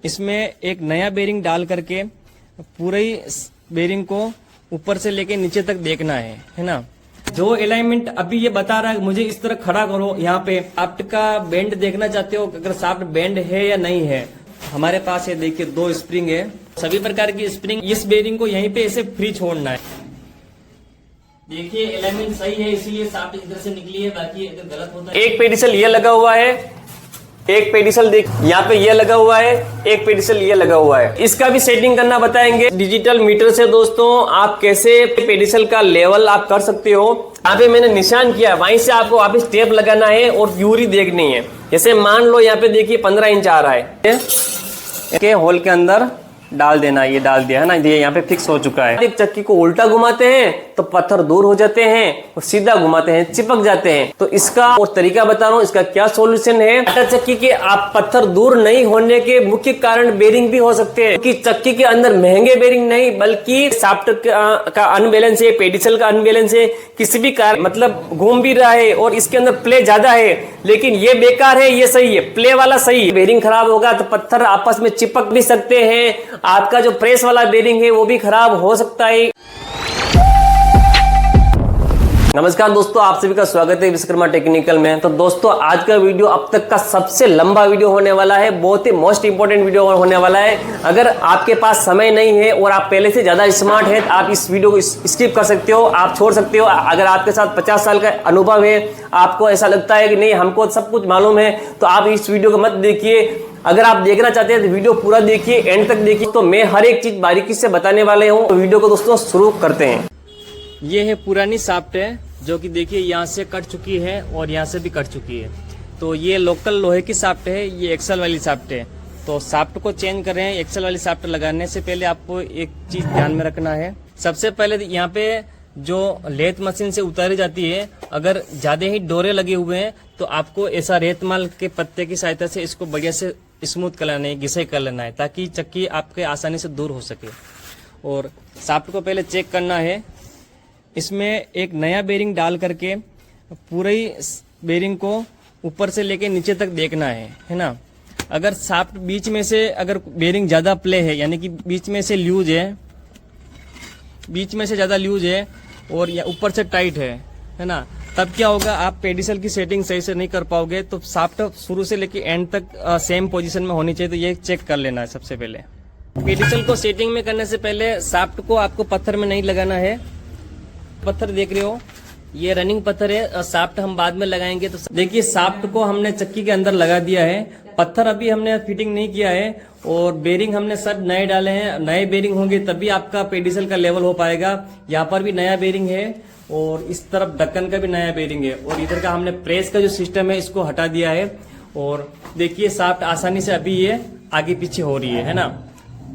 इसमें एक नया बेरिंग डाल करके पूरे बेरिंग को ऊपर से लेके नीचे तक देखना है ना। जो अलाइनमेंट अभी ये बता रहा है मुझे इस तरह खड़ा करो, यहाँ पे शाफ्ट का बेंड देखना चाहते हो, अगर शाफ्ट बेंड है या नहीं है। हमारे पास ये देखिए 2 स्प्रिंग है, सभी प्रकार की स्प्रिंग। इस बेरिंग को यहीं पे ऐसे फ्री छोड़ना है। देखिए अलाइनमेंट सही है, इसीलिए शाफ्ट इधर से निकली है, बाकी अगर गलत होता है। एक पेडिसल ये लगा हुआ है, एक पेडिसल देख यहाँ पे ये लगा हुआ है, एक पेडिसल ये लगा हुआ है। इसका भी सेटिंग करना बताएंगे डिजिटल मीटर से। दोस्तों आप कैसे पेडिसल का लेवल आप कर सकते हो। यहाँ पे मैंने निशान किया, वहीं से आपको वापस टेप लगाना है और यूरी देखनी है। जैसे मान लो यहाँ पे देखिए 15 इंच आ रहा है, के होल के अंदर डाल देना। ये डाल दिया है ना, ये यहाँ पे फिक्स हो चुका है। चक्की को उल्टा घुमाते हैं तो पत्थर दूर हो जाते हैं, और सीधा घुमाते हैं चिपक जाते हैं। तो इसका और तरीका बता रहा हूँ, इसका क्या सॉल्यूशन है। आटा चक्की के आप पत्थर दूर नहीं होने के मुख्य कारण बेरिंग भी हो सकते हैं, कि चक्की के अंदर महंगे बेरिंग नहीं, बल्कि शाफ्ट का अनबैलेंस है, पेडिसल का अनबैलेंस है, किसी भी कारण मतलब घूम भी रहा है और इसके अंदर प्ले ज्यादा है, लेकिन ये बेकार है, ये सही है, प्ले वाला सही है। बेरिंग खराब होगा तो पत्थर आपस में चिपक भी सकते हैं, आपका जो प्रेस वाला बेरिंग है वो भी खराब हो सकता है। नमस्कार दोस्तों, आप सभी का स्वागत है विश्वकर्मा टेक्निकल में। तो दोस्तों आज का वीडियो अब तक का सबसे लंबा वीडियो होने वाला है, बहुत ही मोस्ट इंपोर्टेंट वीडियो होने वाला है। अगर आपके पास समय नहीं है और आप पहले से ज्यादा स्मार्ट है, आप इस वीडियो को स्किप कर सकते हो, आप छोड़ सकते हो। अगर आपके साथ 50 साल का अनुभव है, आपको ऐसा लगता है कि नहीं हमको सब कुछ मालूम है, तो आप इस वीडियो को मत देखिए। अगर आप देखना चाहते हैं तो वीडियो पूरा देखिए, एंड तक देखिए, तो मैं हर एक चीज बारीकी से बताने वाले हूँ। तो वीडियो को दोस्तों शुरू करते हैं। ये है पुरानी शाफ्ट है, जो कि देखिए यहाँ से कट चुकी है और यहाँ से भी कट चुकी है। तो ये लोकल लोहे की शाफ्ट है, ये एक्सल वाली शाफ्ट है। तो शाफ्ट को चेंज कर रहे हैं। एक्सल वाली शाफ्ट लगाने से पहले आपको एक चीज ध्यान में रखना है। सबसे पहले यहाँ पे जो लेथ मशीन से उतारी जाती है, अगर ज्यादा ही डोरे लगे हुए हैं तो आपको ऐसा रेतमाल के पत्ते की सहायता से इसको बढ़िया से स्मूथ कर लेना है, घिसाई कर लेना है, ताकि चक्की आपके आसानी से दूर हो सके। और शाफ्ट को पहले चेक करना है। इसमें एक नया बेरिंग डाल करके पूरे बेरिंग को ऊपर से लेके नीचे तक देखना है ना। अगर शाफ्ट बीच में से अगर बेरिंग ज्यादा प्ले है, यानी कि बीच में से लूज है, बीच में से ज्यादा लूज है और या ऊपर से टाइट है ना, तब क्या होगा, आप पेडिसल की सेटिंग सही से नहीं कर पाओगे। तो शाफ्ट शुरू से लेके एंड तक सेम पोजीशन में होनी चाहिए। तो ये चेक कर लेना है सबसे पहले। पेडिसल को सेटिंग में करने से पहले शाफ्ट को आपको पत्थर में नहीं लगाना है। पत्थर देख रहे हो, ये रनिंग पत्थर है, शाफ्ट हम बाद में लगाएंगे। तो देखिए शाफ्ट को हमने चक्की के अंदर लगा दिया है, पत्थर अभी हमने फिटिंग नहीं किया है, और बेरिंग हमने सब नए डाले हैं। नए बेरिंग होंगे तभी आपका पेडिसल का लेवल हो पाएगा। यहाँ पर भी नया बेरिंग है और इस तरफ ढक्कन का भी नया बेरिंग है, और इधर का हमने प्रेस का जो सिस्टम है इसको हटा दिया है। और देखिए शाफ्ट आसानी से अभी ये आगे पीछे हो रही है ना।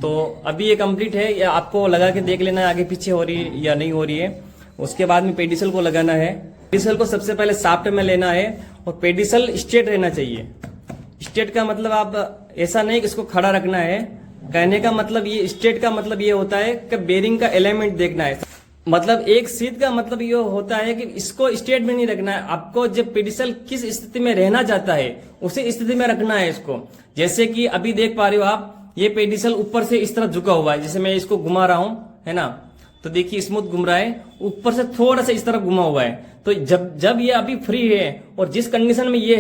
तो अभी ये कंप्लीट है, या आपको लगा के देख लेना है आगे पीछे हो रही है या नहीं हो रही है। उसके बाद में पेडिसल को लगाना है। पेडिसल को सबसे पहले शाफ्ट में लेना है, और पेडिसल स्ट्रेट रहना चाहिए। स्ट्रेट का मतलब आप ऐसा नहीं कि इसको खड़ा रखना है, कहने का मतलब ये स्ट्रेट का मतलब ये होता है कि बेरिंग का एलिमेंट देखना है। मतलब एक सीध का मतलब ये होता है कि इसको स्ट्रेट में नहीं रखना है, आपको जब पेडिसल किस स्थिति में रहना चाहता है उसी स्थिति में रखना है इसको। जैसे कि अभी देख पा रहे हो आप, ये पेडिसल ऊपर से इस तरफ झुका हुआ है, जैसे मैं इसको घुमा रहा हूं है ना, तो देखिए स्मूथ घूम रहा है, ऊपर से थोड़ा सा इस तरफ घुमा हुआ है। तो जब ये अभी फ्री है और जिस कंडीशन में ये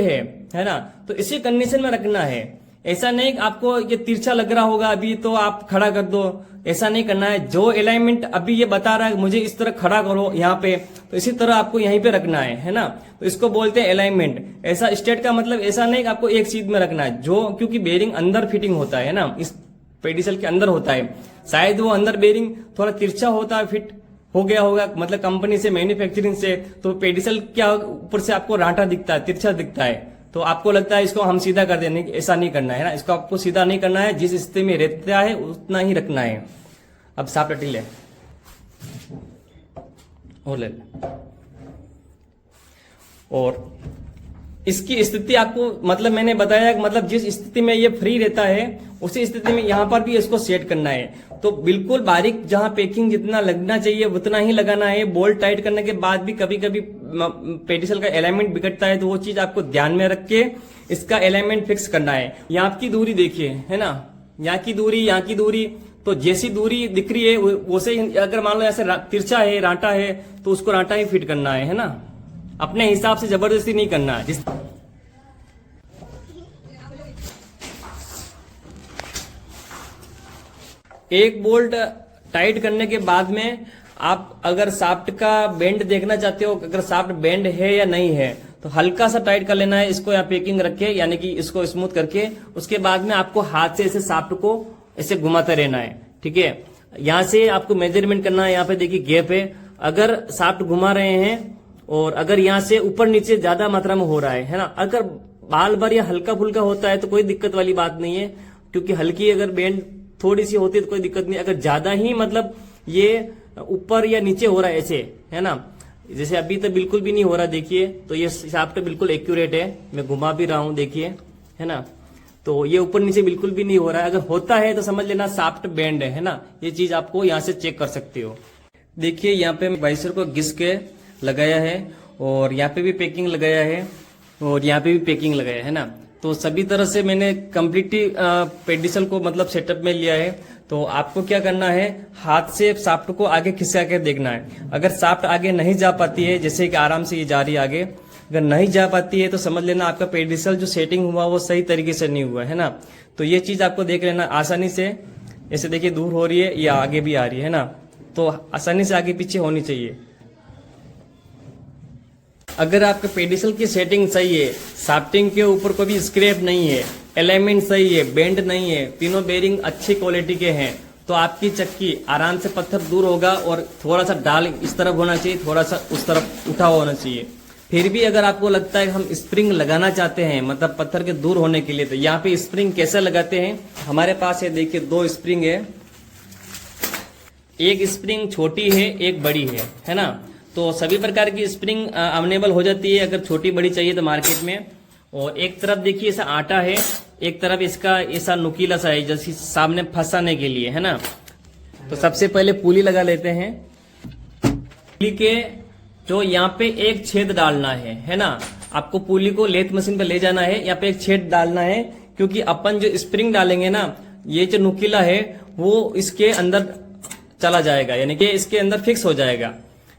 है ना, तो इसी कंडीशन में रखना है। ऐसा नहीं आपको ये तिरछा लग रहा होगा अभी तो आप खड़ा कर दो, ऐसा नहीं करना है। जो अलाइनमेंट अभी ये बता रहा है मुझे इस तरह खड़ा करो यहाँ पे, तो इसी तरह आपको यहीं पे रखना है ना। तो इसको बोलते हैं अलाइनमेंट। ऐसा स्ट्रेट का मतलब ऐसा नहीं कि आपको एक सीध में रखना है, जो क्योंकि बेरिंग अंदर फिटिंग होता है ना, इस पेडिसल के अंदर होता है। शायद वो अंदर बेरिंग थोड़ा तिरछा होता है, फिट हो गया होगा मतलब कंपनी से, मैन्युफैक्चरिंग से। तो पेडिसल क्या ऊपर से आपको रांटा दिखता है, तिरछा दिखता है, तो आपको लगता है इसको हम सीधा कर देने, ऐसा नहीं करना है ना। इसको आपको सीधा नहीं करना है, जिस स्थिति में रहता है उतना ही रखना है। अब शाफ्ट हटी ले और ले, और इसकी स्थिति आपको मतलब मैंने बताया मतलब जिस स्थिति में ये फ्री रहता है उसी स्थिति में यहाँ पर भी इसको सेट करना है। तो बिल्कुल बारीक, जहां पैकिंग जितना लगना चाहिए उतना ही लगाना है। बोल्ट टाइट करने के बाद भी कभी कभी पेडिसल का अलाइनमेंट बिगड़ता है, तो वो चीज आपको ध्यान में रख के इसका अलाइनमेंट फिक्स करना है। यहाँ की दूरी देखिए है ना, यहाँ की दूरी, तो जैसी दूरी दिख रही है वैसे ही, अगर मान लो ऐसे तिरछा है, रांटा है, तो उसको रांटा ही फिट करना है ना, अपने हिसाब से जबरदस्ती नहीं करना है। एक बोल्ट टाइट करने के बाद में आप अगर शाफ्ट का बेंड देखना चाहते हो, अगर शाफ्ट बेंड है या नहीं है, तो हल्का सा टाइट कर लेना है इसको, या पैकिंग रख के, यानी कि इसको स्मूथ करके, उसके बाद में आपको हाथ से ऐसे शाफ्ट को ऐसे घुमाते रहना है। ठीक है, यहाँ से आपको मेजरमेंट करना है। यहाँ पे देखिए गैप है, अगर शाफ्ट घुमा रहे हैं और अगर यहाँ से ऊपर नीचे ज्यादा मात्रा में हो रहा है ना, अगर बाल बार या हल्का फुल्का होता है तो कोई दिक्कत वाली बात नहीं है, क्योंकि हल्की अगर बेंड थोड़ी सी होती है तो कोई दिक्कत नहीं। अगर ज्यादा ही मतलब ये ऊपर या नीचे हो रहा है ऐसे, है ना, जैसे अभी तो बिल्कुल भी नहीं हो रहा, देखिए, तो ये शाफ्ट बिल्कुल एक्यूरेट है, मैं घुमा भी रहा हूं, देखिए, है ना, तो ये ऊपर नीचे बिल्कुल भी नहीं हो रहा है। अगर होता है तो समझ लेना शाफ्ट बेंड है ना, ये चीज आपको यहाँ से चेक कर सकते हो। देखिए यहाँ पे वाइसर को घिस के लगाया है, और यहाँ पे भी पैकिंग लगाया है, और यहाँ पे भी पैकिंग लगाया है ना, तो सभी तरह से मैंने कम्प्लीटली पेडिसल को मतलब सेटअप में लिया है। तो आपको क्या करना है, हाथ से शाफ्ट को आगे खिसका के देखना है। अगर शाफ्ट आगे नहीं जा पाती है, जैसे कि आराम से ये जा रही है आगे, अगर नहीं जा पाती है तो समझ लेना आपका पेडिसल जो सेटिंग हुआ वो सही तरीके से नहीं हुआ है ना। तो ये चीज आपको देख लेना आसानी से, ऐसे देखिए दूर हो रही है या आगे भी आ रही है ना, तो आसानी से आगे पीछे होनी चाहिए। अगर आपके पेडिसल की सेटिंग सही है, शाफ्टिंग के ऊपर कोई भी स्क्रैप नहीं है, अलाइनमेंट सही है, बेंड नहीं है, तीनों बेरिंग अच्छी क्वालिटी के हैं, तो आपकी चक्की आराम से पत्थर दूर होगा, और थोड़ा सा डाल इस तरफ होना चाहिए, थोड़ा सा उस तरफ उठा हुआ होना चाहिए। फिर भी अगर आपको लगता है कि हम स्प्रिंग लगाना चाहते हैं मतलब पत्थर के दूर होने के लिए, तो यहाँ पे स्प्रिंग कैसे लगाते हैं, हमारे पास है, देखिए 2 स्प्रिंग है, एक स्प्रिंग छोटी है, एक बड़ी है ना। तो सभी प्रकार की स्प्रिंग अवेलेबल हो जाती है, अगर छोटी बड़ी चाहिए तो मार्केट में। और एक तरफ देखिए ऐसा आटा है, एक तरफ इसका ऐसा नुकीला सा है, जैसे सामने फंसाने के लिए, है ना। तो सबसे पहले पुली लगा लेते हैं। पुली के जो यहाँ पे एक छेद डालना है ना, आपको पुली को लेथ मशीन पे ले जाना है, यहाँ पे एक छेद डालना है, क्योंकि अपन जो स्प्रिंग डालेंगे ना, ये जो नुकीला है वो इसके अंदर चला जाएगा, यानी कि इसके अंदर फिक्स हो जाएगा।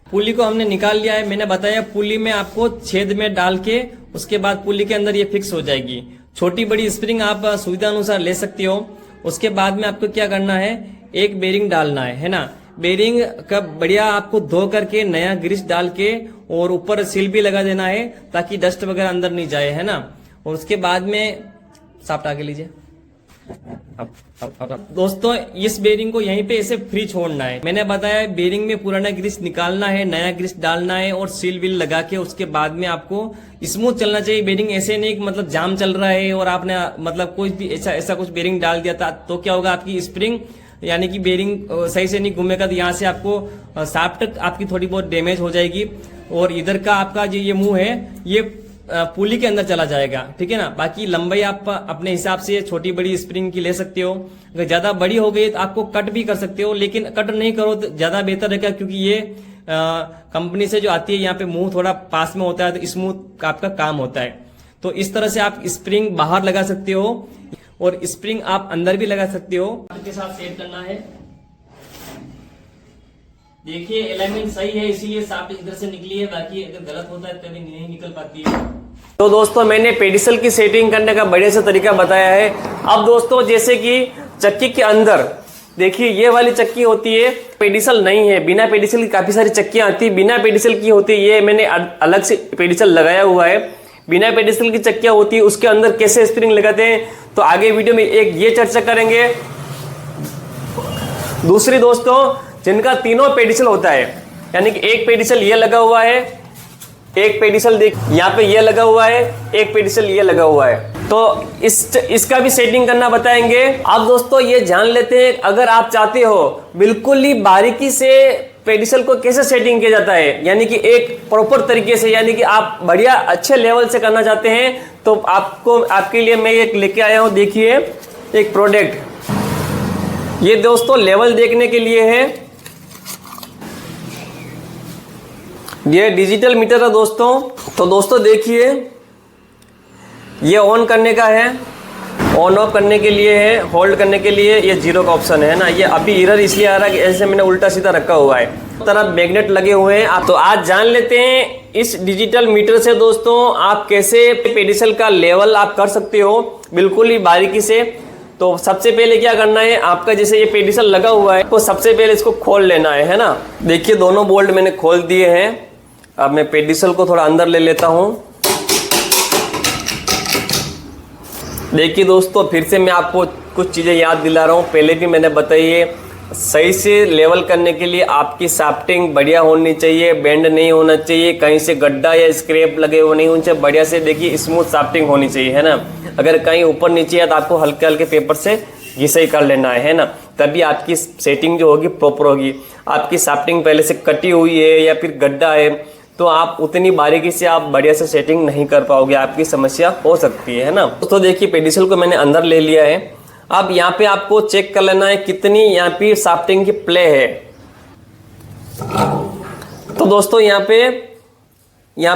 पुली को हमने निकाल लिया है, मैंने बताया पुली में आपको छेद में डाल के उसके बाद पुली के अंदर ये फिक्स हो जाएगी। छोटी बड़ी स्प्रिंग आप सुविधा अनुसार ले सकते हो। उसके बाद में आपको क्या करना है, एक बेरिंग डालना है ना। बेरिंग का बढ़िया आपको धो करके नया ग्रीस डाल के और ऊपर सील भी लगा देना है, ताकि डस्ट वगैरह अंदर नहीं जाए, है ना। और उसके बाद में शाफ्ट आगे लीजिए। दोस्तों इस बेरिंग को यहीं पे ऐसे फ्री छोड़ना है। मैंने बताया बेरिंग में पुराना ग्रीस निकालना है, नया ग्रीस डालना है और सील विल लगा के उसके बाद में आपको स्मूथ चलना चाहिए बेरिंग। ऐसे नहीं कि मतलब जाम चल रहा है और आपने मतलब कोई भी ऐसा कुछ बेरिंग डाल दिया था, तो क्या होगा, आपकी स्प्रिंग यानी कि बेरिंग सही से नहीं घूमेगा, तो यहाँ से आपको शाफ्ट आपकी थोड़ी बहुत डैमेज हो जाएगी और इधर का आपका जो ये मुंह है ये पुली के अंदर चला जाएगा, ठीक है ना। बाकी लंबाई आप अपने हिसाब से छोटी बड़ी स्प्रिंग की ले सकते हो। अगर ज्यादा बड़ी हो गई तो आपको कट भी कर सकते हो, लेकिन कट नहीं करो तो ज्यादा बेहतर रहेगा, क्योंकि ये कंपनी से जो आती है यहाँ पे मुंह थोड़ा पास में होता है तो स्मूथ आपका काम होता है। तो इस तरह से आप स्प्रिंग बाहर लगा सकते हो और स्प्रिंग आप अंदर भी लगा सकते हो। के साथ सेट करना है। देखिए अलाइनमेंट सही है, इसीलिए शाफ्ट इधर से निकली है, बाकी अगर गलत होता है तभी नहीं निकल पाती है। तो दोस्तों मैंने पेडिसल की सेटिंग करने का बढ़िया सा तरीका बताया है। अब दोस्तों जैसे कि चक्की के अंदर देखिए ये वाली चक्की होती है, पेडिसल नहीं है, बिना पेडिसल की काफी सारी चक्कियां आती है, बिना पेडिसल की होती है। ये मैंने अलग से पेडिसल लगाया हुआ है। बिना पेडिसल की चक्कियां होती है, उसके अंदर कैसे स्प्रिंग लगाते हैं तो आगे वीडियो में एक ये चर्चा करेंगे। दूसरी दोस्तों जिनका तीनों पेडिसल होता है, यानी कि एक पेडिसल ये लगा हुआ है, एक पेडिसल देख यहाँ पे ये लगा हुआ है, एक पेडिसल ये लगा हुआ है, तो इसका भी सेटिंग करना बताएंगे। अब दोस्तों ये जान लेते हैं, अगर आप चाहते हो बिल्कुल ही बारीकी से पेडिसल को कैसे सेटिंग किया जाता है, यानी कि एक प्रॉपर तरीके से, यानी कि आप बढ़िया अच्छे लेवल से करना चाहते हैं, तो आपके लिए मैं एक लेके आया हूं। देखिए एक प्रोडक्ट, ये दोस्तों लेवल देखने के लिए है। ये डिजिटल मीटर है दोस्तों। तो दोस्तों देखिए ये ऑन करने का है, ऑन ऑफ करने के लिए है, होल्ड करने के लिए ये 0 का ऑप्शन है ना। ये अभी एरर इसलिए आ रहा है कि ऐसे मैंने उल्टा सीधा रखा हुआ है, तरफ मैग्नेट लगे हुए हैं। आप तो आज जान लेते हैं इस डिजिटल मीटर से दोस्तों आप कैसे पेडिसल का लेवल आप कर सकते हो बिल्कुल ही बारीकी से। तो सबसे पहले क्या करना है, आपका जैसे ये पेडिसल लगा हुआ है तो सबसे पहले इसको खोल लेना है ना। देखिए दोनों बोल्ट मैंने खोल दिए हैं। अब मैं पेडिसल को थोड़ा अंदर ले लेता हूं। देखिए दोस्तों फिर से मैं आपको कुछ चीज़ें याद दिला रहा हूँ, पहले भी मैंने बताई है। सही से लेवल करने के लिए आपकी शाफ्टिंग बढ़िया होनी चाहिए, बेंड नहीं होना चाहिए, कहीं से गड्ढा या स्क्रैप लगे हुए नहीं होने चाहिए, बढ़िया से देखिए स्मूथ शाफ्टिंग होनी चाहिए, है ना। अगर कहीं ऊपर नीचे है तो आपको हल्के हल्के पेपर से घिसाई कर लेना है ना, तभी आपकी सेटिंग जो होगी प्रॉपर होगी। आपकी शाफ्टिंग पहले से कटी हुई है या फिर गड्ढा है तो आप उतनी बारीकी से आप बढ़िया से सेटिंग नहीं कर पाओगे, आपकी समस्या हो सकती है ना। तो देखिए पेडिसल को मैंने अंदर ले लिया है। अब यहाँ पे आपको चेक कर लेना है कितनी यहाँ पे शाफ्टिंग की प्ले है। तो दोस्तों यहाँ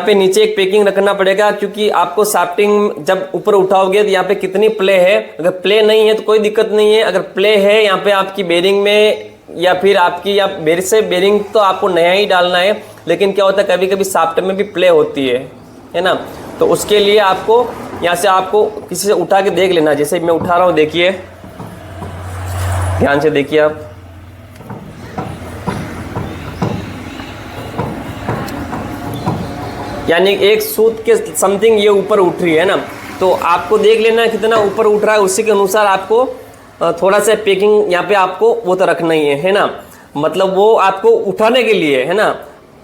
पे नीचे एक पैकिंग रखना पड़ेगा, क्योंकि आपको शाफ्टिंग जब ऊपर उठाओगे तो यहाँ पे कितनी प्ले है। अगर प्ले नहीं है तो कोई दिक्कत नहीं है, अगर प्ले है यहाँ पे आपकी बेरिंग में या फिर आपकी या बेरिंग तो आपको नया ही डालना है। लेकिन क्या होता है कभी कभी शाफ्ट में भी प्ले होती है ना। तो उसके लिए आपको यहाँ से आपको किसी से उठा के देख लेना। जैसे मैं उठा रहा हूँ, देखिए ध्यान से देखिए आप। यानी एक सूत के समथिंग ये ऊपर उठ रही है ना, तो आपको देख लेना है कितना ऊपर उठ रहा है, उसी के अनुसार आपको थोड़ा सा पैकिंग यहाँ पे आपको वो तो रखना ही है ना। मतलब वो आपको उठाने के लिए है ना,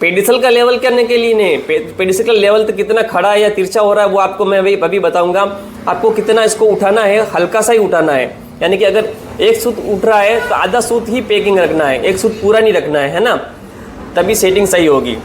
पेडिसल का लेवल करने के लिए नहीं। पेडिसल का लेवल तो कितना खड़ा है या तिरछा हो रहा है वो आपको मैं अभी बताऊंगा। आपको कितना इसको उठाना है, हल्का सा ही उठाना है। यानी कि अगर एक सूत उठ रहा है तो आधा सूत ही पैकिंग रखना है, एक सूत पूरा नहीं रखना है ना, तभी सेटिंग सही होगी।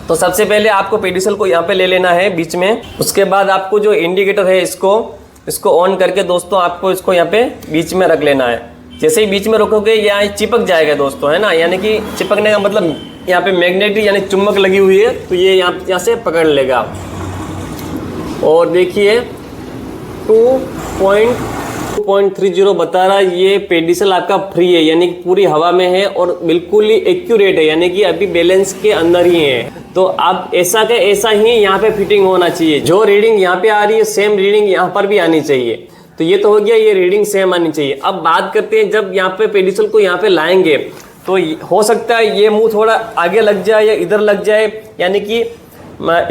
तो सबसे पहले आपको पेडिसल को यहाँ पे ले लेना है बीच में। उसके बाद आपको जो इंडिकेटर है इसको ऑन करके दोस्तों आपको इसको यहाँ पे बीच में रख लेना है। जैसे ही बीच में रखोगे यहाँ चिपक जाएगा दोस्तों, है ना। यानी कि चिपकने का मतलब यहाँ पे मैग्नेटिक यानी चुम्बक लगी हुई है तो ये यहाँ से पकड़ लेगा। और देखिए 2.30 बता रहा है, ये पेडिसल आपका फ्री है, यानी कि पूरी हवा में है और बिल्कुल ही एक्यूरेट है, यानी कि अभी बैलेंस के अंदर ही है। तो आप ऐसा के ऐसा ही यहाँ पे फिटिंग होना चाहिए। जो रीडिंग यहाँ पे आ रही है सेम रीडिंग यहाँ पर भी आनी चाहिए। तो ये तो हो गया, ये रीडिंग सेम आनी चाहिए। अब बात करते हैं जब यहाँ पे पेडिसल को यहाँ पे लाएंगे तो हो सकता है ये मुंह थोड़ा आगे लग जाए या इधर लग जाए। यानी कि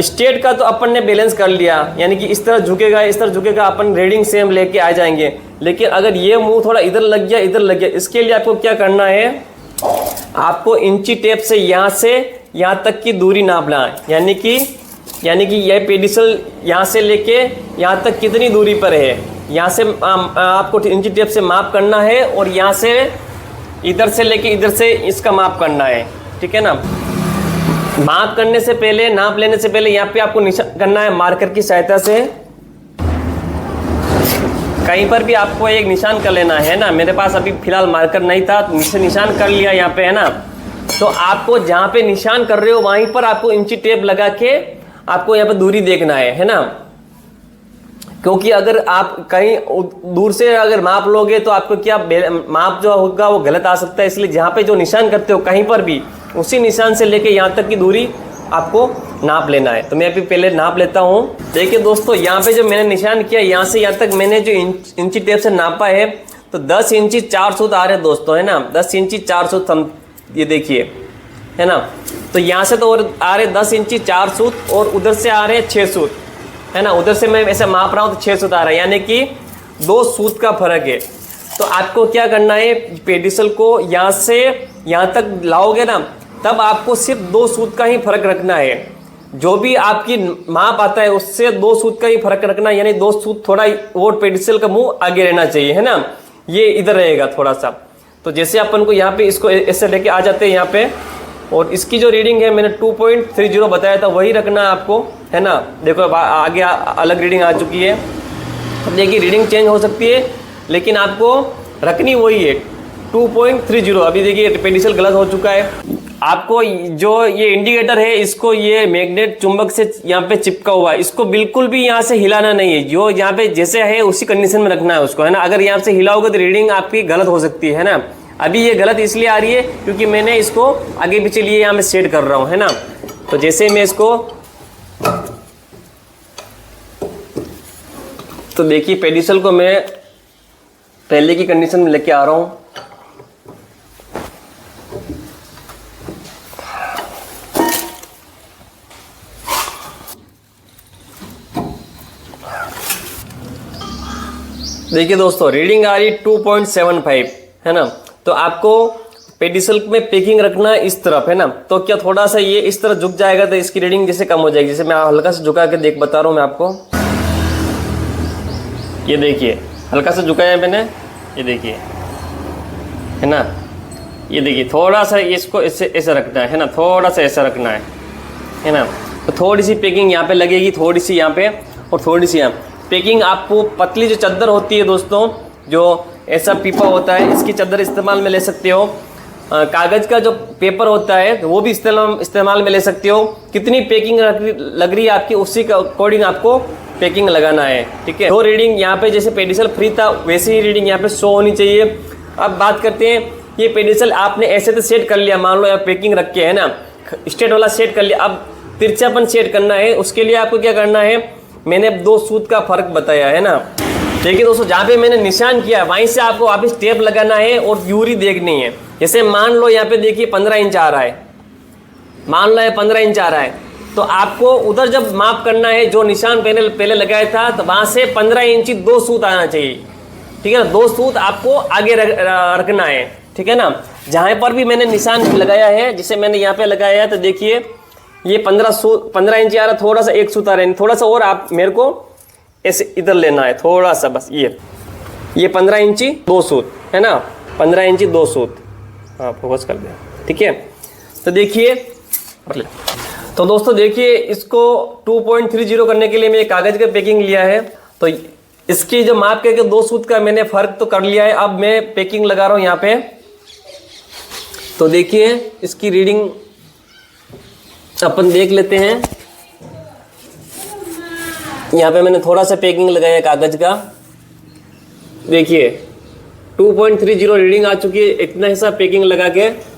स्टेट का तो अपन ने बैलेंस कर लिया, यानी कि इस तरह झुकेगा इस तरह झुकेगा, अपन रीडिंग सेम लेके आ जाएंगे। लेकिन अगर ये मुंह थोड़ा इधर लग गया इसके लिए आपको क्या करना है, आपको इंची टेप से यहाँ तक की दूरी नापना है। यानी कि यह पेडिसल यहाँ से लेके यहाँ तक कितनी दूरी पर है, यहाँ से आपको इंची टेप से माप करना है और यहाँ से इधर से लेके इधर से इसका माप करना है, ठीक है ना। माप करने से पहले, नाप लेने से पहले यहाँ पे आपको निशान करना है मार्कर की सहायता से। कहीं पर भी आपको एक निशान कर लेना है ना। मेरे पास अभी फिलहाल मार्कर नहीं था तो निशान कर लिया यहाँ पे, है ना। तो आपको जहाँ पे निशान कर रहे हो वहीं पर आपको इंची टेप लगा के आपको यहाँ पे दूरी देखना है ना। क्योंकि अगर आप कहीं दूर से अगर माप लोगे तो आपको क्या माप जो होगा वो गलत आ सकता है। इसलिए जहाँ पे जो निशान करते हो कहीं पर भी उसी निशान से लेके यहाँ तक की दूरी आपको नाप लेना है। तो मैं अभी पहले नाप लेता हूँ। देखिए दोस्तों यहाँ पे जो मैंने निशान किया यहाँ से यहाँ तक मैंने जो इंची टेप से नापा है तो 10 इंची 4 सूत आ रहे दोस्तों, है ना। 10 इंची 4 सूत ये देखिए, है ना। तो यहाँ से तो और आ रहे 10 इंची 4 सूत और उधर से आ रहे 6 सूत, है ना। उधर से मैं ऐसे माप रहा हूँ तो 6 सूत आ रहा है, यानी कि 2 सूत का फर्क है। तो आपको क्या करना है, पेडिसल को यहाँ से यहाँ तक लाओगे ना तब आपको सिर्फ 2 सूत का ही फर्क रखना है। जो भी आपकी माप आता है उससे 2 सूत का ही फर्क रखना है, यानी 2 सूत थोड़ा वो पेडिसल का मुंह आगे रहना चाहिए, है ना। ये इधर रहेगा थोड़ा सा। तो जैसे अपन को यहाँ पे इसको ऐसे लेके आ जाते हैं यहाँ पे, और इसकी जो रीडिंग है मैंने 2.30 बताया था वही रखना है आपको, है ना। देखो आगे अलग रीडिंग आ चुकी है। अब देखिए रीडिंग चेंज हो सकती है लेकिन आपको रखनी वही है 2.30। अभी देखिए पेडिसल गलत हो चुका है। आपको जो ये इंडिकेटर है इसको ये मैग्नेट चुंबक से यहाँ पे चिपका हुआ है, इसको बिल्कुल भी यहाँ से हिलाना नहीं है। जो यहाँ पे जैसे है उसी कंडीशन में रखना है उसको, है ना। अगर यहाँ से हिलाओगे तो रीडिंग आपकी गलत हो सकती है ना। अभी ये गलत इसलिए आ रही है क्योंकि मैंने इसको आगे पीछे लिए यहाँ पे सेट कर रहा हूँ, है ना। तो जैसे मैं इसको, तो देखिए पेडिसल को मैं पहले की कंडीशन में लेके आ रहा हूँ। देखिए दोस्तों रीडिंग आ रही 2.75, है ना। तो आपको पेडिसल में पैकिंग रखना है इस तरफ, है ना। तो क्या थोड़ा सा ये इस तरफ झुक जाएगा तो इसकी रीडिंग जैसे कम हो जाएगी। जैसे मैं हल्का से झुका के बता रहा हूँ मैं आपको, ये देखिए हल्का सा झुकाया है मैंने, ये देखिए, है ना। ये देखिए थोड़ा सा इसको ऐसे रखना है ना, थोड़ा सा ऐसा रखना है ना। तो थोड़ी सी पैकिंग यहाँ पे लगेगी, थोड़ी सी यहाँ पे और थोड़ी सी यहाँ। पैकिंग आपको पतली जो चादर होती है दोस्तों, जो ऐसा पीपा होता है, इसकी चादर इस्तेमाल में ले सकते हो। कागज़ का जो पेपर होता है वो भी इस्तेमाल में ले सकते हो। कितनी पैकिंग लग रही है आपकी, उसी का अकॉर्डिंग आपको पैकिंग लगाना है, ठीक है। जो रीडिंग यहाँ पे जैसे पेडिसल फ्री था वैसे ही रीडिंग यहाँ पे शो होनी चाहिए। अब बात करते हैं, ये पेडिसल आपने ऐसे तो सेट कर लिया, मान लो यहाँ पैकिंग रख के, है ना, स्ट्रेट वाला सेट कर लिया। अब तिरछापन सेट करना है, उसके लिए आपको क्या करना है, मैंने 2 सूत का फर्क बताया, है ना। देखिए दोस्तों जहाँ पे मैंने निशान किया वहीं से आपको वापस टेप लगाना है और यूरी देखनी है। जैसे मान लो यहाँ पे देखिए 15 इंच आ रहा है, मान लो 15 इंच आ रहा है, तो आपको उधर जब माप करना है जो निशान पहले लगाया था, तो वहाँ से 15 इंची 2 सूत आना चाहिए, ठीक है ना। 2 सूत आपको आगे रखना है, ठीक है ना। जहाँ पर भी मैंने निशान लगाया है, जैसे मैंने यहाँ पे लगाया है, तो देखिए ये 15 इंच आ रहा, थोड़ा सा 1 सूत आ रहा है, थोड़ा सा और आप मेरे को ऐसे इधर लेना है थोड़ा सा, बस ये 15 इंची 2 सूत, है ना, 15 इंची 2 सूत। हाँ फोकस कर दे, ठीक है। तो देखिए, तो दोस्तों देखिए इसको 2.30 करने के लिए मैं कागज का पैकिंग लिया है। तो इसकी जो माप करके 2 सूत का मैंने फर्क तो कर लिया है। अब मैं पैकिंग लगा रहा हूँ यहाँ पे। तो देखिए इसकी रीडिंग अपन देख लेते हैं। यहाँ पे मैंने थोड़ा सा पैकिंग लगाया कागज का, देखिए 2.30 रीडिंग आ चुकी है, इतना हिस्सा पैकिंग लगा के।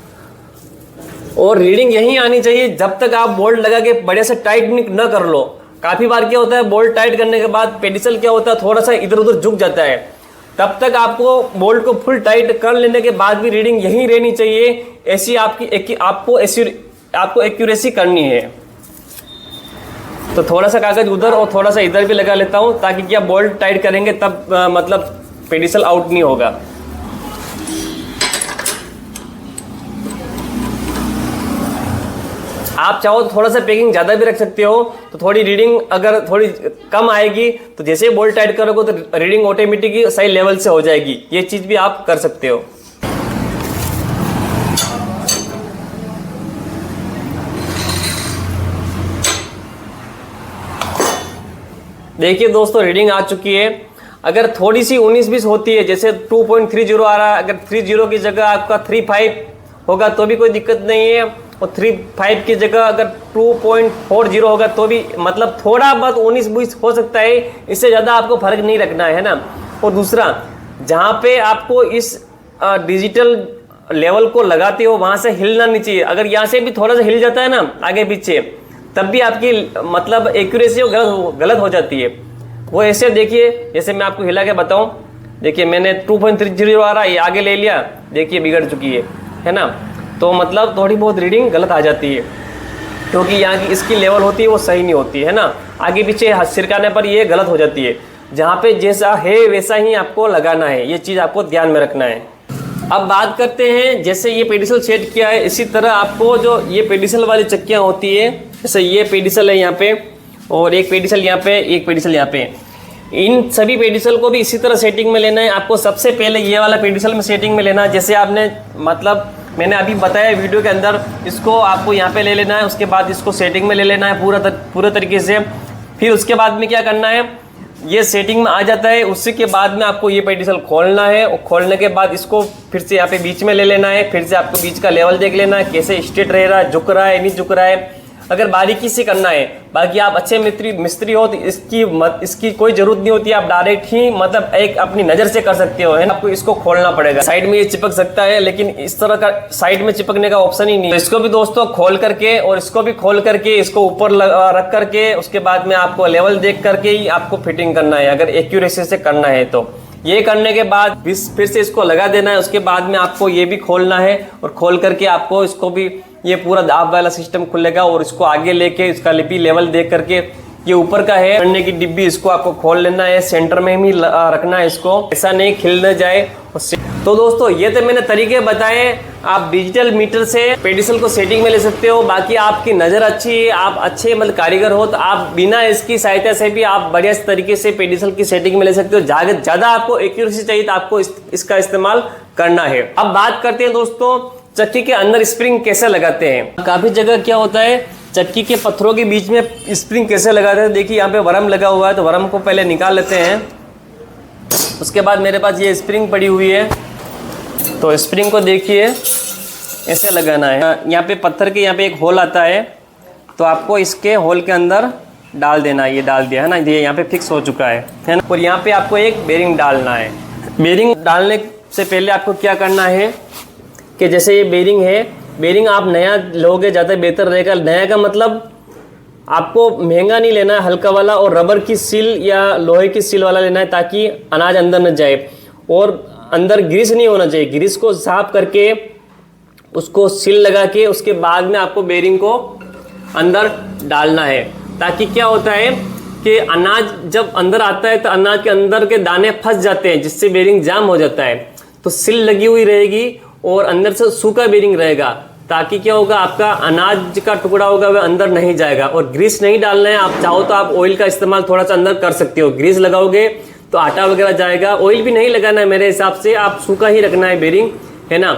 और रीडिंग यहीं आनी चाहिए जब तक आप बोल्ट लगा के बढ़िया से टाइट न कर लो। काफ़ी बार क्या होता है, बोल्ट टाइट करने के बाद पेडिसल क्या होता है, थोड़ा सा इधर उधर झुक जाता है। तब तक आपको बोल्ट को फुल टाइट कर लेने के बाद भी रीडिंग यहीं रहनी चाहिए। ऐसी आपको एक्यूरेसी करनी है। तो थोड़ा सा कागज उधर और थोड़ा सा इधर भी लगा लेता हूँ, ताकि क्या बोल्ट टाइट करेंगे तब मतलब पेडिसल आउट नहीं होगा। आप चाहो तो थोड़ा सा पैकिंग ज़्यादा भी रख सकते हो, तो थोड़ी रीडिंग अगर थोड़ी कम आएगी तो जैसे बोल्ट टाइट करोगे तो रीडिंग ऑटोमेटिकली सही लेवल से हो जाएगी। ये चीज़ भी आप कर सकते हो। देखिए दोस्तों रीडिंग आ चुकी है। अगर थोड़ी सी 19-20 होती है, जैसे 2.30 आ रहा है, अगर 30 की जगह आपका 35 होगा तो भी कोई दिक्कत नहीं है, और 35 की जगह अगर 2.40 होगा तो भी मतलब थोड़ा बहुत 19-20 हो सकता है, इससे ज़्यादा आपको फर्क नहीं रखना है ना। और दूसरा, जहाँ पे आपको इस डिजिटल लेवल को लगाते हो वहाँ से हिलना नहीं चाहिए। अगर यहाँ से भी थोड़ा सा हिल जाता है ना आगे पीछे, तब भी आपकी मतलब एक्यूरेसी गलत हो जाती है। वो ऐसे देखिए, जैसे मैं आपको हिला के बताऊं, देखिए मैंने 2.30 आ रहा है, ये आगे ले लिया, देखिए बिगड़ चुकी है ना। तो मतलब थोड़ी बहुत रीडिंग गलत आ जाती है, क्योंकि यहाँ की इसकी लेवल होती है वो सही नहीं होती है ना। आगे पीछे सिरकाने पर ये गलत हो जाती है। जहाँ पे जैसा है वैसा ही आपको लगाना है, ये चीज़ आपको ध्यान में रखना है। अब बात करते हैं, जैसे ये पेडिसल सेट किया है, इसी तरह आपको जो ये पेडिसल वाली चक्कियाँ होती है, जैसे ये पेडिसल है यहाँ पे और एक पेडिसल यहाँ पे, एक पेडिसल यहाँ पे, इन सभी पेडिसल को भी इसी तरह सेटिंग में लेना है। आपको सबसे पहले ये वाला पेडिसल में सेटिंग में लेना है। जैसे आपने मतलब मैंने अभी बताया वीडियो के अंदर, इसको आपको यहाँ पे ले लेना है, उसके बाद इसको सेटिंग में ले लेना है पूरा तरीके से। फिर उसके बाद में क्या करना है, ये सेटिंग में आ जाता है, उसी के बाद में आपको ये पेडिसल खोलना है और खोलने के बाद इसको फिर से यहाँ पे बीच में ले लेना है। फिर से आपको बीच का लेवल देख लेना है कैसे स्ट्रेट रह रहा है, झुक रहा है नहीं झुक रहा है, अगर बारीकी से करना है। बाकी आप अच्छे मिस्त्री हो तो इसकी कोई जरूरत नहीं होती, आप डायरेक्ट ही मतलब एक अपनी नज़र से कर सकते हो, है ना। आपको इसको खोलना पड़ेगा, साइड में ये चिपक सकता है लेकिन इस तरह का साइड में चिपकने का ऑप्शन ही नहीं है। तो इसको भी दोस्तों खोल करके और इसको भी खोल करके इसको ऊपर रख करके उसके बाद में आपको लेवल देख करके ही आपको फिटिंग करना है, अगर एक्यूरेसी से करना है तो। ये करने के बाद फिर से इसको लगा देना है। उसके बाद में आपको ये भी खोलना है और खोल करके आपको इसको भी ये पूरा दाब वाला सिस्टम खुलेगा और इसको आगे लेके इसका लिपि लेवल देख करके ये ऊपर का है पढ़ने की डिब्बी, इसको आपको खोल लेना है, सेंटर में ही रखना है इसको, ऐसा नहीं खिल न जाए। तो दोस्तों ये तो मैंने तरीके बताए, आप डिजिटल मीटर से पेडिसल को सेटिंग में ले सकते हो। बाकी आपकी नज़र अच्छी है, आप अच्छे मतलब कारीगर हो तो आप बिना इसकी सहायता से भी आप बढ़िया तरीके से पेडिसल की सेटिंग में ले सकते हो। ज़्यादा आपको एक्यूरेसी चाहिए तो आपको इसका इस्तेमाल करना है। अब बात करते हैं दोस्तों चक्की के अंदर स्प्रिंग कैसे लगाते हैं। काफ़ी जगह क्या होता है चक्की के पत्थरों के बीच में स्प्रिंग कैसे लगाते हैं। देखिए यहाँ पे वरम लगा हुआ है तो वरम को पहले निकाल लेते हैं। उसके बाद मेरे पास ये स्प्रिंग पड़ी हुई है तो स्प्रिंग को देखिए ऐसे लगाना है। यहाँ पे पत्थर के यहाँ पे एक होल आता है तो आपको इसके होल के अंदर डाल देना है। ये डाल दिया है ना, ये यहाँ पे फिक्स हो चुका है ना। और यहाँ पे आपको एक बेरिंग डालना है। बेरिंग डालने से पहले आपको क्या करना है कि जैसे ये बेरिंग है, बेरिंग आप नया लोगे ज़्यादा बेहतर रहेगा। नया का मतलब आपको महंगा नहीं लेना है, हल्का वाला, और रबर की सील या लोहे की सील वाला लेना है ताकि अनाज अंदर न जाए। और अंदर ग्रीस नहीं होना चाहिए, ग्रीस को साफ करके उसको सील लगा के उसके बाद में आपको बेरिंग को अंदर डालना है। ताकि क्या होता है कि अनाज जब अंदर आता है तो अनाज के अंदर के दाने फंस जाते हैं जिससे बेरिंग जाम हो जाता है। तो सील लगी हुई रहेगी और अंदर से सूखा बेरिंग रहेगा ताकि क्या होगा आपका अनाज का टुकड़ा होगा वह अंदर नहीं जाएगा। और ग्रीस नहीं डालना है, आप चाहो तो आप ऑयल का इस्तेमाल थोड़ा सा अंदर कर सकते हो। ग्रीस लगाओगे तो आटा वगैरह जाएगा। ऑयल भी नहीं लगाना है मेरे हिसाब से, आप सूखा ही रखना है बेरिंग, है ना।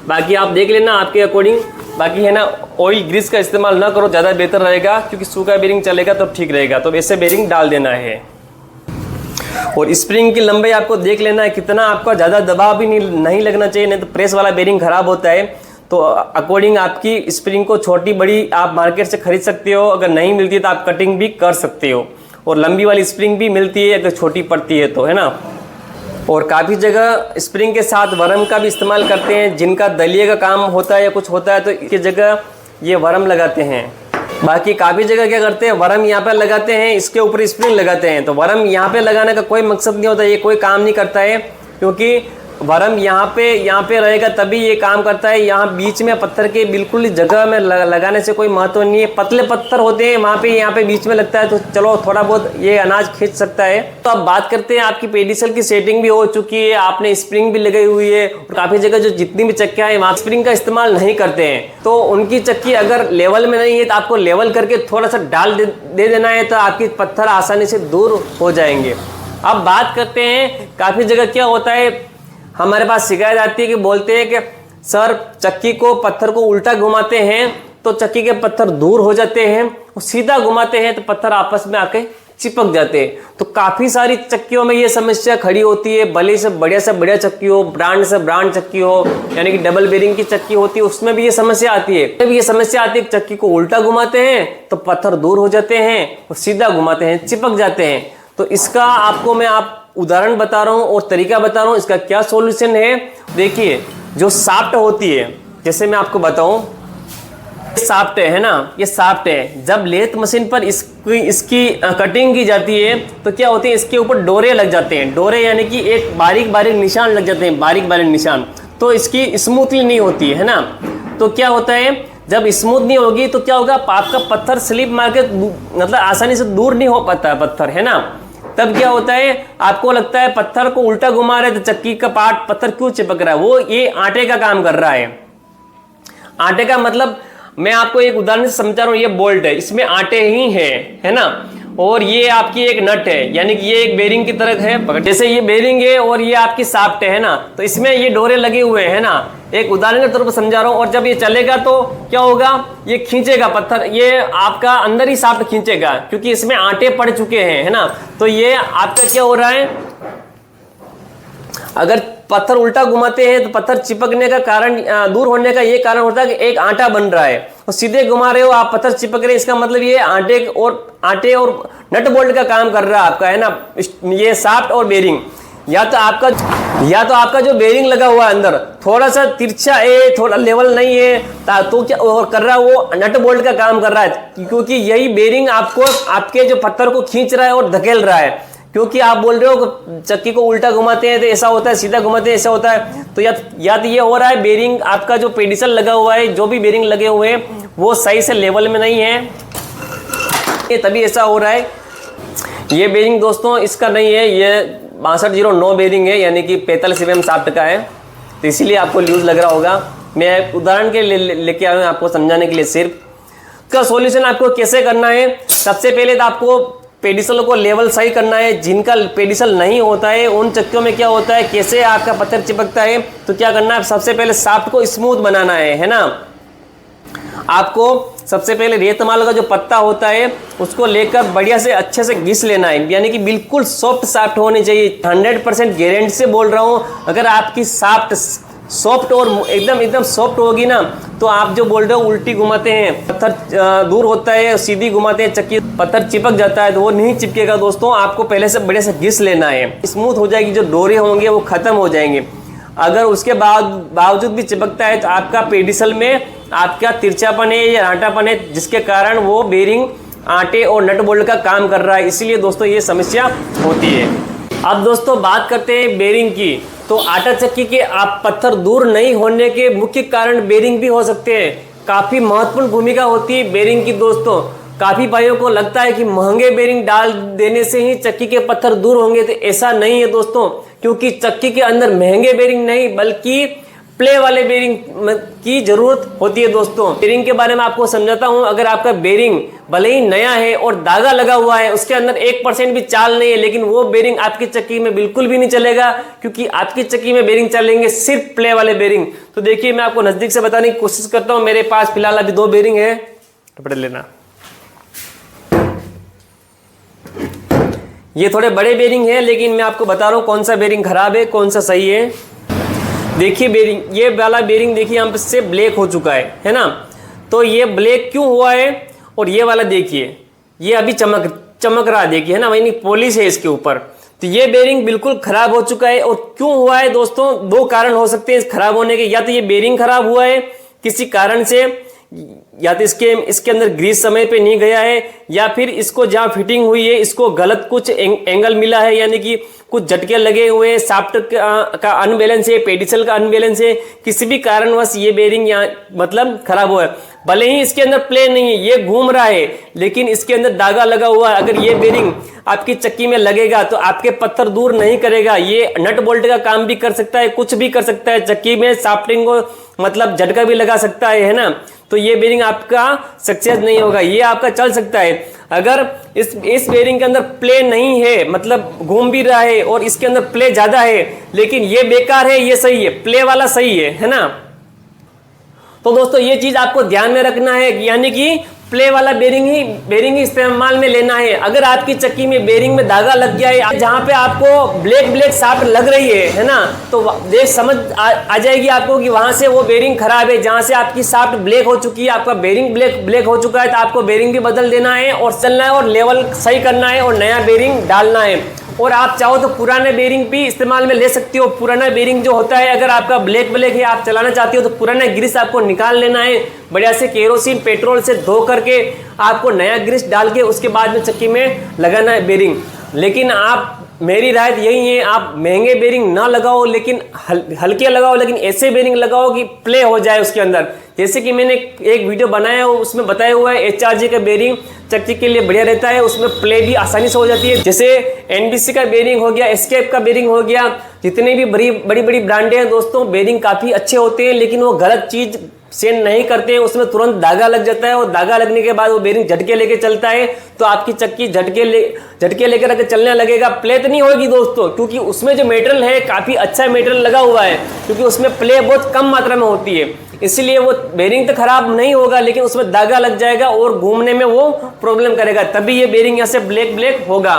बाकी आप देख लेना आपके अकॉर्डिंग। बाकी है ना ऑयल ग्रीस का इस्तेमाल ना करो, ज़्यादा बेहतर रहेगा क्योंकि सूखा बेरिंग चलेगा तो ठीक रहेगा। तो ऐसे बेरिंग डाल देना है। और स्प्रिंग की लंबाई आपको देख लेना है कितना, आपका ज़्यादा दबाव भी नहीं लगना चाहिए, नहीं तो प्रेस वाला बेरिंग खराब होता है। तो अकॉर्डिंग आपकी स्प्रिंग को छोटी बड़ी आप मार्केट से खरीद सकते हो, अगर नहीं मिलती है तो आप कटिंग भी कर सकते हो। और लंबी वाली स्प्रिंग भी मिलती है अगर छोटी पड़ती है तो, है ना। और काफ़ी जगह स्प्रिंग के साथ वरम का भी इस्तेमाल करते हैं, जिनका दलिए का काम होता है या कुछ होता है तो इसकी जगह ये वरम लगाते हैं। बाकी काफ़ी जगह क्या करते हैं वरम यहाँ पे लगाते हैं, इसके ऊपर स्प्रिंग लगाते हैं। तो वरम यहाँ पे लगाने का कोई मकसद नहीं होता, ये कोई काम नहीं करता है क्योंकि वरम यहाँ पे रहेगा तभी ये काम करता है। यहाँ बीच में पत्थर के बिल्कुल जगह में लगाने से कोई महत्व नहीं है। पतले पत्थर होते हैं वहाँ पे, यहाँ पे बीच में लगता है तो चलो थोड़ा बहुत ये अनाज खींच सकता है। तो अब बात करते हैं, आपकी पेडिसल की सेटिंग भी हो चुकी है, आपने स्प्रिंग भी लगाई हुई है। और काफ़ी जगह जो जितनी भी चक्कियाँ हैं वहाँ स्प्रिंग का इस्तेमाल नहीं करते हैं, तो उनकी चक्की अगर लेवल में नहीं है तो आपको लेवल करके थोड़ा सा डाल दे देना है तो आपकी पत्थर आसानी से दूर हो जाएंगे। अब बात करते हैं, काफ़ी जगह क्या होता है हमारे पास शिकायत आती है कि बोलते हैं कि सर चक्की को पत्थर को उल्टा घुमाते हैं तो चक्की के पत्थर दूर हो जाते हैं, और सीधा घुमाते हैं तो पत्थर आपस में आके चिपक जाते हैं। तो काफ़ी सारी चक्कियों में ये समस्या खड़ी होती है, भले से बढ़िया चक्की हो, ब्रांड से ब्रांड चक्की हो, यानी कि डबल बेरिंग की चक्की होती है, उसमें भी ये समस्या आती है। जब ये समस्या आती है चक्की को उल्टा घुमाते हैं तो पत्थर दूर हो जाते हैं और सीधा घुमाते हैं चिपक जाते हैं। तो इसका आपको मैं उदाहरण बता रहा हूँ और तरीका बता रहा हूँ, इसका क्या सॉल्यूशन है। देखिए जो शाफ्ट होती है, जैसे मैं आपको बताऊँ, शाफ्ट है ना, ये शाफ्ट है। जब लेथ मशीन पर इसकी कटिंग की जाती है तो क्या होती है इसके ऊपर डोरे लग जाते हैं। डोरे यानी कि एक बारीक निशान लग जाते हैं, बारीक निशान। तो इसकी स्मूथली नहीं होती है ना। तो क्या होता है जब स्मूथ नहीं होगी तो क्या होगा आपका पत्थर स्लिप मार के मतलब आसानी से दूर नहीं हो पाता है पत्थर, है ना। तब क्या होता है आपको लगता है पत्थर को उल्टा घुमा रहे तो चक्की का पार्ट पत्थर क्यों चिपक रहा है, वो ये आटे का काम कर रहा है। आटे का मतलब मैं आपको एक उदाहरण से समझा रहा हूँ, ये बोल्ट है, इसमें आटे ही है ना। और ये आपकी एक नट है, यानी कि ये एक बेरिंग की तरह है। जैसे ये बेरिंग है और ये आपकी शाफ्ट है ना, तो इसमें ये डोरे लगे हुए हैं ना, एक उदाहरण के तौर पर समझा रहा हूँ। और जब ये चलेगा तो क्या होगा, ये खींचेगा पत्थर, ये आपका अंदर ही शाफ्ट खींचेगा, क्योंकि इसमें आटे पड़ चुके हैं, है ना। तो ये आपका क्या हो रहा है, अगर पत्थर उल्टा घुमाते हैं तो पत्थर चिपकने का कारण, दूर होने का ये कारण होता है कि एक आटा बन रहा है, और सीधे घुमा रहे हो आप, पत्थर चिपक रहे हैं, इसका मतलब ये आटे और नट बोल्ट का काम कर रहा है आपका, है ना, ये शाफ्ट और बेरिंग। या तो आपका जो बेरिंग लगा हुआ है अंदर थोड़ा सा तिरछा है, थोड़ा लेवल नहीं है, तो क्या और कर रहा है, वो नट बोल्ट का काम कर रहा है, क्योंकि यही बेरिंग आपको आपके जो पत्थर को खींच रहा है और धकेल रहा है। क्योंकि आप बोल रहे हो चक्की को उल्टा घुमाते हैं तो ऐसा होता है, सीधा घुमाते हैं ऐसा होता है, तो या तो ये हो रहा है बेरिंग आपका जो पेडिसल लगा हुआ है, जो भी बेरिंग लगे हुए हैं वो सही से लेवल में नहीं है, ये तभी ऐसा हो रहा है। ये बेरिंग दोस्तों इसका नहीं है, ये 6209 बेरिंग है, यानी कि 45 mm शाफ्ट का है, तो इसीलिए आपको लूज लग रहा होगा। मैं उदाहरण के लिए लेके आया हूँ आपको समझाने के लिए सिर्फ। का सॉल्यूशन आपको कैसे करना है, सबसे पहले तो आपको पेडिसल को लेवल सही करना है। जिनका पेडिसल नहीं होता है उन चक्कियों में क्या होता है, कैसे आपका पत्थर चिपकता है, तो क्या करना है, सबसे पहले शाफ्ट को स्मूथ बनाना है ना। आपको सबसे पहले रेतमाल का जो पत्ता होता है उसको लेकर बढ़िया से अच्छे से घिस लेना है, यानी कि बिल्कुल सॉफ्ट शाफ्ट होनी चाहिए। 100% गारंटी से बोल रहा हूँ, अगर आपकी शाफ्ट सॉफ्ट और एकदम सॉफ्ट होगी ना, तो आप जो बोल रहे हो उल्टी घुमाते हैं पत्थर दूर होता है, सीधी घुमाते हैं चक्की पत्थर चिपक जाता है, तो वो नहीं चिपकेगा दोस्तों। आपको पहले से बढ़िया से घिस लेना है, स्मूथ हो जाएगी, जो डोरे होंगे वो खत्म हो जाएंगे। अगर उसके बावजूद भी चिपकता है तो आपका पेडिसल में आपका तिरछापन है या आटापन है, जिसके कारण वो बेरिंग आटे और नट बोल्ट का काम कर रहा है, इसीलिए दोस्तों ये समस्या होती है। अब दोस्तों बात करते हैं बेरिंग की, तो आटा चक्की के आप पत्थर दूर नहीं होने के मुख्य कारण बेरिंग भी हो सकते हैं। काफी महत्वपूर्ण भूमिका होती है बेरिंग की दोस्तों। काफी भाइयों को लगता है कि महंगे बेरिंग डाल देने से ही चक्की के पत्थर दूर होंगे, तो ऐसा नहीं है दोस्तों, क्योंकि चक्की के अंदर महंगे बेरिंग नहीं बल्कि प्ले वाले बेरिंग की जरूरत होती है दोस्तों। बेरिंग के बारे में आपको समझाता हूं। अगर आपका बेरिंग भले ही नया है और दागा लगा हुआ है, उसके अंदर 1% भी चाल नहीं है, लेकिन वो बेरिंग आपकी चक्की में बिल्कुल भी नहीं चलेगा, क्योंकि आपकी चक्की में बेरिंग चलेंगे सिर्फ प्ले वाले बेरिंग। तो देखिए मैं आपको नजदीक से बताने की कोशिश करता हूं। मेरे पास फिलहाल अभी 2 बेरिंग है, पकड़ लेना। ये थोड़े बड़े बेरिंग है, लेकिन मैं आपको बता रहा हूँ कौन सा बेरिंग खराब है कौन सा सही है। देखिए बेरिंग, ये वाला बेरिंग देखिए यहाँ से ब्लैक हो चुका है ना। तो ये ब्लैक क्यों हुआ है, और ये वाला देखिए ये अभी चमक रहा है, देखिए है ना, वही पॉलिश है इसके ऊपर। तो ये बेरिंग बिल्कुल खराब हो चुका है। और क्यों हुआ है दोस्तों, 2 कारण हो सकते हैं इस खराब होने के। या तो ये बेरिंग खराब हुआ है किसी कारण से, या तो इसके अंदर ग्रीस समय पे नहीं गया है, या फिर इसको जहां फिटिंग हुई है इसको गलत कुछ एंगल मिला है, यानी कि कुछ झटके लगे हुए हैं, शाफ्ट का अनबैलेंस है, पेडिसल का अनबैलेंस है, किसी भी कारणवश ये बेरिंग यहाँ मतलब खराब हुआ है। भले ही इसके अंदर प्ले नहीं है, ये घूम रहा है, लेकिन इसके अंदर दागा लगा हुआ है। अगर ये बेरिंग आपकी चक्की में लगेगा तो आपके पत्थर दूर नहीं करेगा, ये नट बोल्ट का काम भी कर सकता है, कुछ भी कर सकता है, चक्की में शाफ्टिंग को मतलब झटका भी लगा सकता है ना। तो ये बेरिंग आपका सक्सेस नहीं होगा। ये आपका चल सकता है अगर इस बेरिंग के अंदर प्ले नहीं है, मतलब घूम भी रहा है और इसके अंदर प्ले ज्यादा है, लेकिन ये बेकार है, ये सही है, प्ले वाला सही है ना। तो दोस्तों ये चीज आपको ध्यान में रखना है, यानी कि प्ले वाला बेरिंग ही इस्तेमाल में लेना है। अगर आपकी चक्की में बेरिंग में धागा लग गया है, जहां पे आपको ब्लैक शाफ्ट लग रही है ना, तो देख समझ आ जाएगी आपको कि वहां से वो बेरिंग खराब है। जहां से आपकी शाफ्ट ब्लैक हो चुकी है, आपका बेरिंग ब्लैक हो चुका है, तो आपको बेरिंग भी बदल देना है और चलना है और लेवल सही करना है और नया बेरिंग डालना है। और आप चाहो तो पुराने बेरिंग भी इस्तेमाल में ले सकते हो। पुराना बेरिंग जो होता है, अगर आपका ब्लैक है, आप चलाना चाहते हो, तो पुराना ग्रीस आपको निकाल लेना है, बढ़िया से केरोसिन पेट्रोल से धो करके आपको नया ग्रीस डाल के उसके बाद में चक्की में लगाना है बेरिंग। लेकिन आप, मेरी राय यही है, आप महंगे बेरिंग ना लगाओ, लेकिन हल्के लगाओ, लेकिन ऐसे बेरिंग लगाओ कि प्ले हो जाए उसके अंदर। जैसे कि मैंने एक वीडियो बनाया है, उसमें बताया हुआ है HRG का बेरिंग चक्की के लिए बढ़िया रहता है, उसमें प्ले भी आसानी से हो जाती है। जैसे NBC का बेरिंग हो गया, एस्केप का बेरिंग हो गया, जितने भी बड़ी बड़ी ब्रांडें हैं दोस्तों, बेरिंग काफ़ी अच्छे होते हैं, लेकिन वो गलत चीज़ सेंड नहीं करते हैं, उसमें तुरंत दागा लग जाता है और दागा लगने के बाद वो बेरिंग झटके लेके चलता है, तो आपकी चक्की झटके लेकर अगर चलने लगेगा, प्ले तो नहीं होगी दोस्तों, क्योंकि उसमें जो मटेरियल है काफ़ी अच्छा मटेरियल लगा हुआ है, क्योंकि उसमें प्ले बहुत कम मात्रा में होती है, इसलिए वो बेरिंग तो खराब नहीं होगा, लेकिन उसमें दागा लग जाएगा और घूमने में वो प्रॉब्लम करेगा, तभी ये बेरिंग यहाँ से ब्लैक होगा।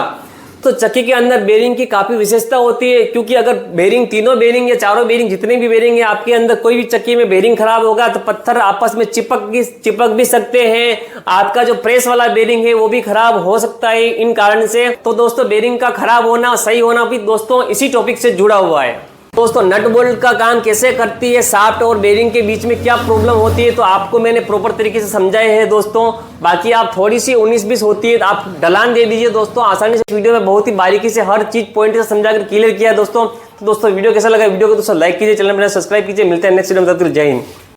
तो चक्की के अंदर बेरिंग की काफ़ी विशेषता होती है, क्योंकि अगर बेरिंग, तीनों बेरिंग या चारों बेरिंग, जितने भी बेरिंग है आपके अंदर, कोई भी चक्की में बेरिंग खराब होगा तो पत्थर आपस में चिपक भी सकते हैं, आपका जो प्रेस वाला बेरिंग है वो भी खराब हो सकता है इन कारण से। तो दोस्तों बेरिंग का खराब होना, सही होना भी दोस्तों इसी टॉपिक से जुड़ा हुआ है। दोस्तों नट बोल्ट का काम कैसे करती है, शाफ्ट और बेरिंग के बीच में क्या प्रॉब्लम होती है, तो आपको मैंने प्रॉपर तरीके से समझाए हैं दोस्तों। बाकी आप थोड़ी सी 19-20 होती है तो आप ढलान दे दीजिए दोस्तों, आसानी से वीडियो में बहुत ही बारीकी से हर चीज पॉइंट से समझा कर क्लियर किया दोस्तों। तो दोस्तों वीडियो कैसा लगा, वीडियो को दोस्तों लाइक कीजिए, चैनल में सब्सक्राइब कीजिए, मिलते हैं नेक्स्ट वीडियो में, तब तक जय हिंद।